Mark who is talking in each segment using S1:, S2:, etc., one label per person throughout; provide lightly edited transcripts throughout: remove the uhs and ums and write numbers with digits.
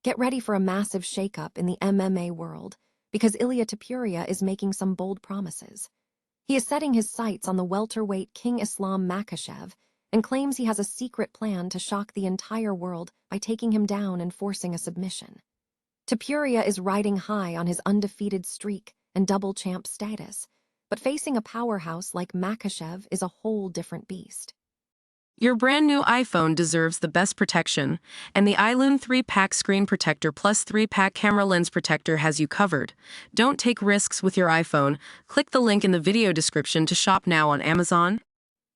S1: Get ready for a massive shakeup in the MMA world, because Ilia Topuria is making some bold promises. He is setting his sights on the welterweight King Islam Makhachev and claims he has a secret plan to shock the entire world by taking him down and forcing a submission. Topuria is riding high on his undefeated streak and double champ status, but facing a powerhouse like Makhachev is a whole different beast.
S2: Your brand new iPhone deserves the best protection, and the iLUN 3-pack screen protector plus 3-pack camera lens protector has you covered. Don't take risks with your iPhone. Click the link in the video description to shop now on Amazon.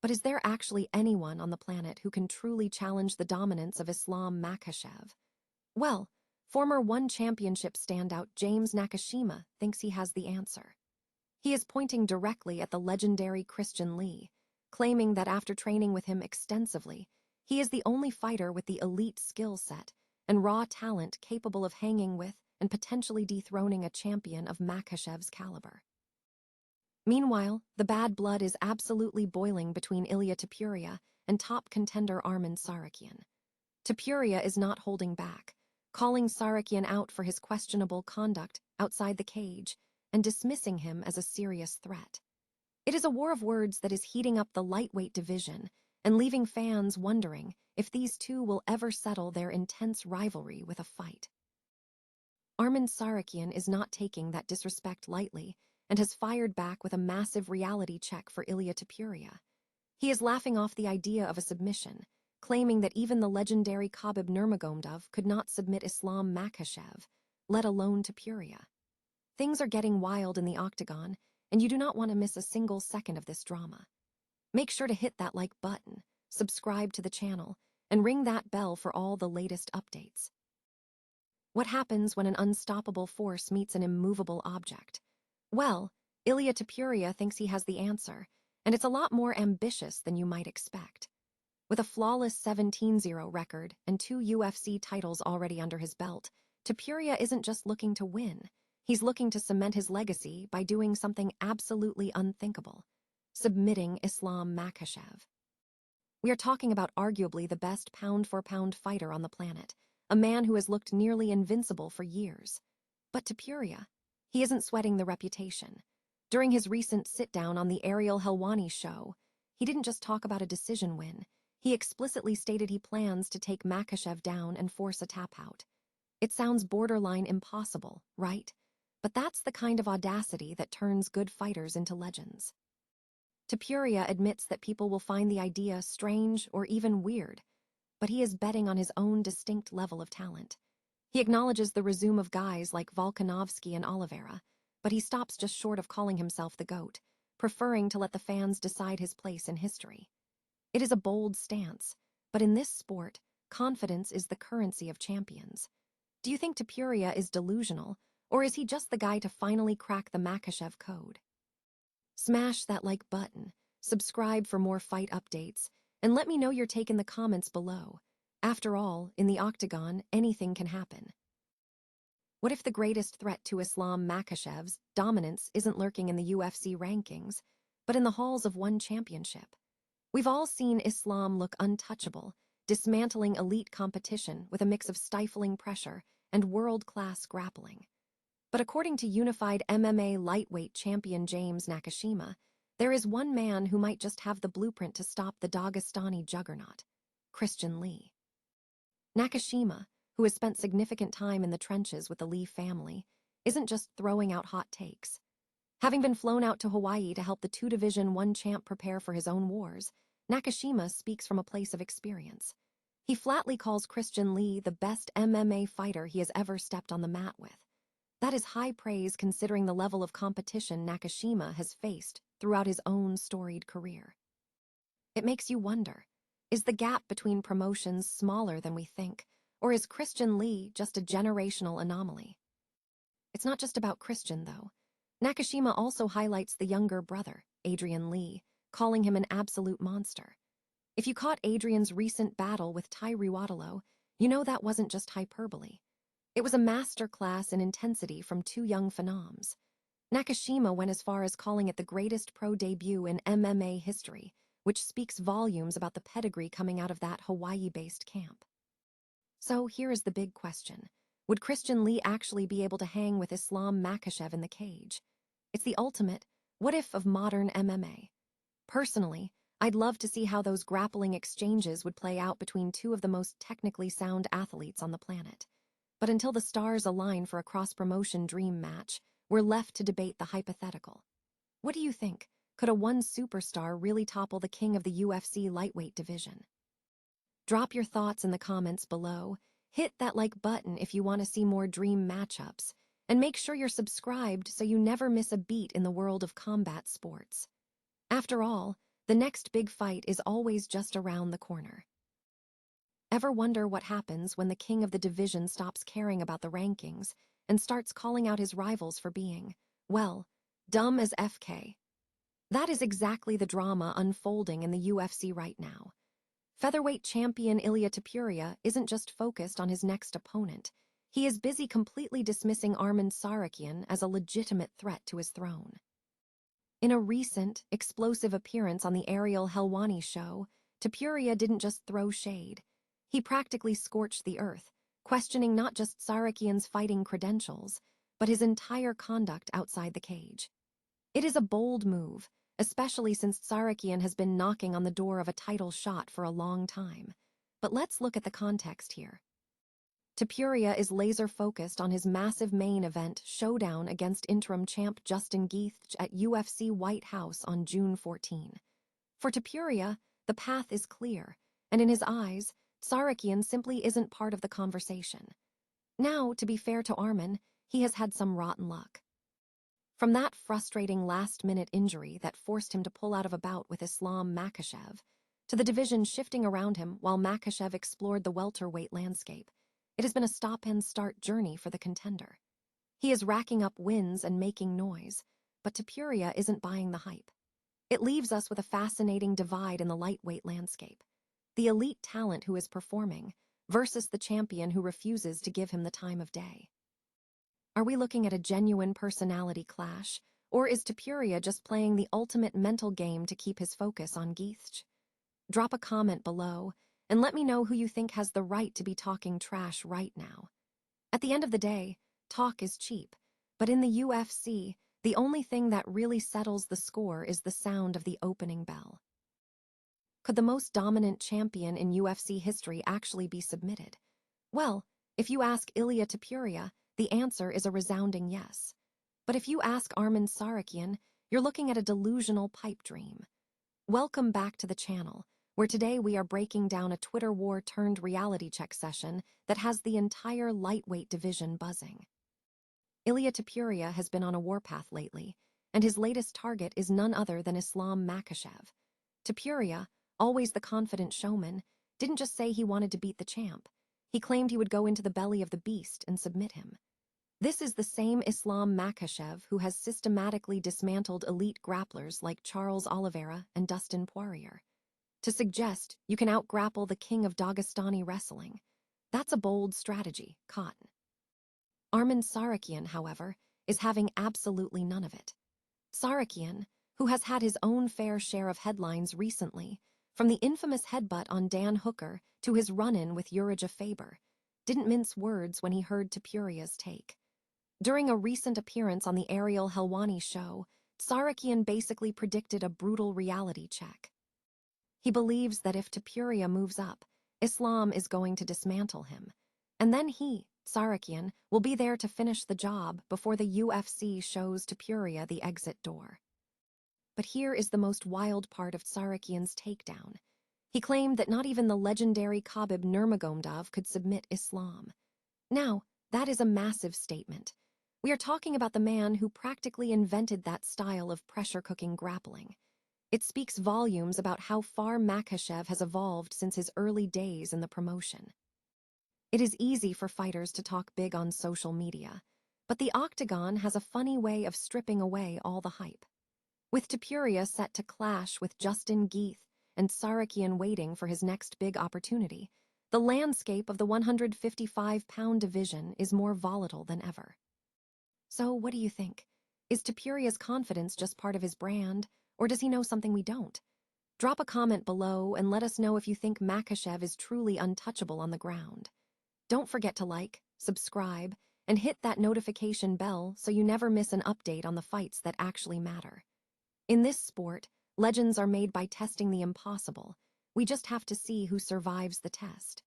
S1: But is there actually anyone on the planet who can truly challenge the dominance of Islam Makhachev? Well, former One Championship standout James Nakashima thinks he has the answer. He is pointing directly at the legendary Christian Lee, claiming that after training with him extensively, he is the only fighter with the elite skill set and raw talent capable of hanging with and potentially dethroning a champion of Makhachev's caliber. Meanwhile, the bad blood is absolutely boiling between Ilia Topuria and top contender Arman Tsarukyan. Topuria is not holding back, calling Tsarukyan out for his questionable conduct outside the cage and dismissing him as a serious threat. It is a war of words that is heating up the lightweight division and leaving fans wondering if these two will ever settle their intense rivalry with a fight. Arman Tsarukyan is not taking that disrespect lightly and has fired back with a massive reality check for Ilia Topuria. He is laughing off the idea of a submission, claiming that even the legendary Khabib Nurmagomedov could not submit Islam Makhachev, let alone Topuria. Things are getting wild in the octagon, and you do not want to miss a single second of this drama. Make sure to hit that like button, subscribe to the channel, and ring that bell for all the latest updates. What happens when an unstoppable force meets an immovable object? Well, Ilia Topuria thinks he has the answer, and it's a lot more ambitious than you might expect. With a flawless 17-0 record and 2 UFC titles already under his belt, Topuria isn't just looking to win. He's looking to cement his legacy by doing something absolutely unthinkable: submitting Islam Makhachev. We are talking about arguably the best pound-for-pound fighter on the planet, a man who has looked nearly invincible for years. But Topuria, he isn't sweating the reputation. During his recent sit-down on the Ariel Helwani show, he didn't just talk about a decision win. He explicitly stated he plans to take Makhachev down and force a tap-out. It sounds borderline impossible, right? But that's the kind of audacity that turns good fighters into legends. Topuria admits that people will find the idea strange or even weird, but he is betting on his own distinct level of talent. He acknowledges the resume of guys like Volkanovski and Oliveira, but he stops just short of calling himself the GOAT, preferring to let the fans decide his place in history. It is a bold stance, but in this sport, confidence is the currency of champions. Do you think Topuria is delusional, or is he just the guy to finally crack the Makhachev code? Smash that like button, subscribe for more fight updates, and let me know your take in the comments below. After all, in the octagon, anything can happen. What if the greatest threat to Islam Makhachev's dominance isn't lurking in the UFC rankings, but in the halls of One Championship? We've all seen Islam look untouchable, dismantling elite competition with a mix of stifling pressure and world-class grappling. But according to unified MMA lightweight champion James Nakashima, there is one man who might just have the blueprint to stop the Dagestani juggernaut: Christian Lee. Nakashima, who has spent significant time in the trenches with the Lee family, isn't just throwing out hot takes. Having been flown out to Hawaii to help the two-division One champ prepare for his own wars, Nakashima speaks from a place of experience. He flatly calls Christian Lee the best MMA fighter he has ever stepped on the mat with. That is high praise considering the level of competition Nakashima has faced throughout his own storied career. It makes you wonder, is the gap between promotions smaller than we think, or is Christian Lee just a generational anomaly? It's not just about Christian, though. Nakashima also highlights the younger brother, Adrian Lee, calling him an absolute monster. If you caught Adrian's recent battle with Tyree Waddalow, you know that wasn't just hyperbole. It was a masterclass in intensity from two young phenoms. Nakashima went as far as calling it the greatest pro debut in MMA history, which speaks volumes about the pedigree coming out of that Hawaii-based camp. So here is the big question. Would Christian Lee actually be able to hang with Islam Makhachev in the cage? It's the ultimate what if of modern MMA. Personally, I'd love to see how those grappling exchanges would play out between two of the most technically sound athletes on the planet. But until the stars align for a cross-promotion dream match, we're left to debate the hypothetical. What do you think? Could a one superstar really topple the king of the UFC lightweight division? Drop your thoughts in the comments below, hit that like button if you want to see more dream matchups, and make sure you're subscribed so you never miss a beat in the world of combat sports. After all, the next big fight is always just around the corner. Ever wonder what happens when the king of the division stops caring about the rankings and starts calling out his rivals for being, well, dumb as FK? That is exactly the drama unfolding in the UFC right now. Featherweight champion Ilia Topuria isn't just focused on his next opponent. He is busy completely dismissing Arman Tsarukyan as a legitimate threat to his throne. In a recent, explosive appearance on the Ariel Helwani show, Topuria didn't just throw shade. He practically scorched the earth, questioning not just Tsarukyan's fighting credentials, but his entire conduct outside the cage. It is a bold move, especially since Tsarukyan has been knocking on the door of a title shot for a long time. But let's look at the context here. Topuria is laser-focused on his massive main event showdown against interim champ Justin Gaethje at UFC White House on June 14. For Topuria, the path is clear, and in his eyes, Tsarukyan simply isn't part of the conversation. Now, to be fair to Arman, he has had some rotten luck. From that frustrating last-minute injury that forced him to pull out of a bout with Islam Makhachev, to the division shifting around him while Makhachev explored the welterweight landscape, it has been a stop-and-start journey for the contender. He is racking up wins and making noise, but Topuria isn't buying the hype. It leaves us with a fascinating divide in the lightweight landscape. The elite talent who is performing versus the champion who refuses to give him the time of day. Are we looking at a genuine personality clash, or is Topuria just playing the ultimate mental game to keep his focus on Gaethje? Drop a comment below, and let me know who you think has the right to be talking trash right now. At the end of the day, talk is cheap, but in the UFC, the only thing that really settles the score is the sound of the opening bell. Could the most dominant champion in UFC history actually be submitted? Well, if you ask Ilia Topuria, the answer is a resounding yes. But if you ask Arman Tsarukyan, you're looking at a delusional pipe dream. Welcome back to the channel, where today we are breaking down a Twitter war turned reality check session that has the entire lightweight division buzzing. Ilia Topuria has been on a warpath lately, and his latest target is none other than Islam Makhachev. Topuria, always the confident showman, didn't just say he wanted to beat the champ. He claimed he would go into the belly of the beast and submit him. This is the same Islam Makhachev who has systematically dismantled elite grapplers like Charles Oliveira and Dustin Poirier. To suggest you can out-grapple the king of Dagestani wrestling, that's a bold strategy, Cotton. Arman Tsarukyan, however, is having absolutely none of it. Tsarukyan, who has had his own fair share of headlines recently, from the infamous headbutt on Dan Hooker to his run-in with Uriah Faber, didn't mince words when he heard Topuria's take. During a recent appearance on the Ariel Helwani show, Tsarukyan basically predicted a brutal reality check. He believes that if Topuria moves up, Islam is going to dismantle him, and then he, Tsarukyan, will be there to finish the job before the UFC shows Topuria the exit door. But here is the most wild part of Tsarukyan's takedown. He claimed that not even the legendary Khabib Nurmagomedov could submit Islam. Now, that is a massive statement. We are talking about the man who practically invented that style of pressure-cooking grappling. It speaks volumes about how far Makhachev has evolved since his early days in the promotion. It is easy for fighters to talk big on social media, but the octagon has a funny way of stripping away all the hype. With Topuria set to clash with Justin Gaethje and Tsarukyan waiting for his next big opportunity, the landscape of the 155-pound division is more volatile than ever. So what do you think? Is Topuria's confidence just part of his brand, or does he know something we don't? Drop a comment below and let us know if you think Makhachev is truly untouchable on the ground. Don't forget to like, subscribe, and hit that notification bell so you never miss an update on the fights that actually matter. In this sport, legends are made by testing the impossible. We just have to see who survives the test.